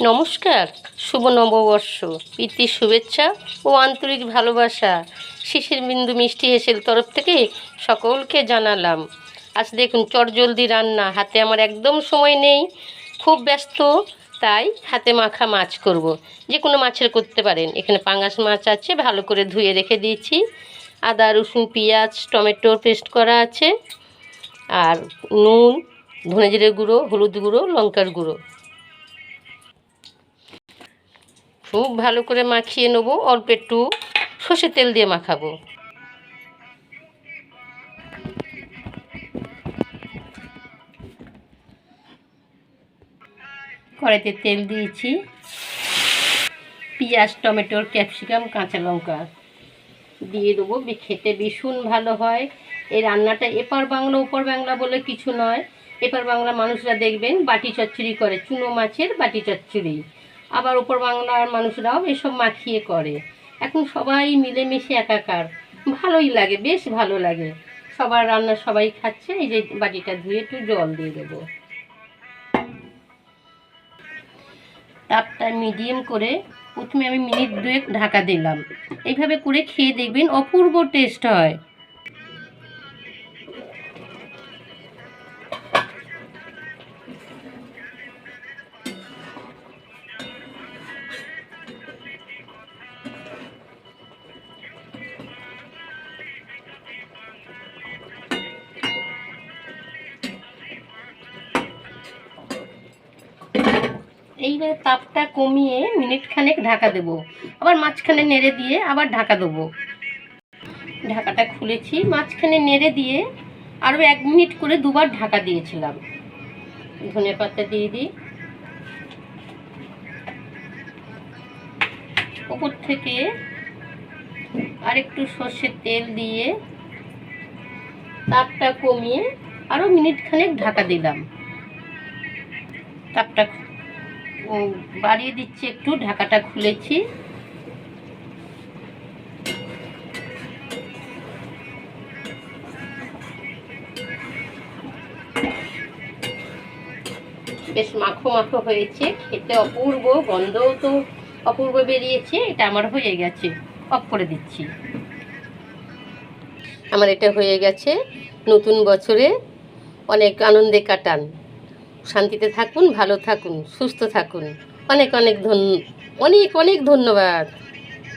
নমস্কার, শুভ নববর্ষ, প্রীতি শুভেচ্ছা ও আন্তরিক ভালোবাসা শিশির বিন্দু মিষ্টি হেসেল তরফ থেকে সকলকে জানালাম। আজ দেখুন চটজলদি রান্না, হাতে আমার একদম সময় নেই, খুব ব্যস্ত, তাই হাতে মাখা মাছ করব। যে কোনো মাছের করতে পারেন। এখানে পাঙ্গাস মাছ আছে, ভালো করে ধুয়ে রেখে দিয়েছি। আদা রসুন পেঁয়াজ টমেটোর পেস্ট করা আছে, আর নুন, ধনে জিরে গুঁড়ো, হলুদ গুঁড়ো, লঙ্কার গুঁড়ো। খুব ভালো করে মাখিয়ে নেবো। অল্প একটু সর্ষের তেল দিয়ে মাখাবো। কড়াইতে তেল দিয়েছি, পেঁয়াজ টমেটোর ক্যাপসিকাম কাঁচা লঙ্কা দিয়ে দেবো। খেতে ভীষণ ভালো হয় এই রান্নাটা। এপার বাংলা ওপার বাংলা বলে কিছু নয়। এপার বাংলা মানুষরা দেখবেন বাটি চচ্চড়ি করে, চুনো মাছের বাটি চচ্চড়ি। আবার ওপর বাংলার মানুষরাও এসব মাখিয়ে করে। এখন সবাই মিলেমিশে একাকার, ভালোই লাগে, বেশ ভালো লাগে। সবার রান্না সবাই খাচ্ছে। এই যে বাটিটা ধুয়ে একটু জল দিয়ে দেবো। তাপটা মিডিয়াম করে প্রথমে আমি মিনিট দুয়েক ঢাকা দিলাম। এইভাবে করে খেয়ে দেখবেন, অপূর্ব টেস্ট হয়। এইবারে তাপটা কমিয়ে মিনিট খানেক ঢাকা দেবো। আবার মাঝখানে নেড়ে দিয়ে আবার ঢাকা দেবো। ঢাকাটা খুলেছি, মাঝখানে নেড়ে দিয়ে আরও 1 মিনিট করে দুবার ঢাকা দিয়েছিলাম। ধনে পাতা দিয়ে দিই। উপর থেকে আরেকটু সর্ষের তেল দিয়ে তাপটা কমিয়ে আরও মিনিট খানেক ঢাকা দিলাম। তাপটা বাড়িয়ে দিচ্ছি একটু, ঢাকাটা খুলেছি। বেশ মাখো মাখো হয়েছে, খেতে অপূর্ব, গন্ধও তো অপূর্ব বেরিয়েছে। এটা আমার হয়ে গেছে, অফ করে দিচ্ছি। আমার এটা হয়ে গেছে। নতুন বছরে অনেক আনন্দে কাটান, শান্তিতে থাকুন, ভালো থাকুন, সুস্থ থাকুন। অনেক অনেক অনেক অনেক ধন্যবাদ।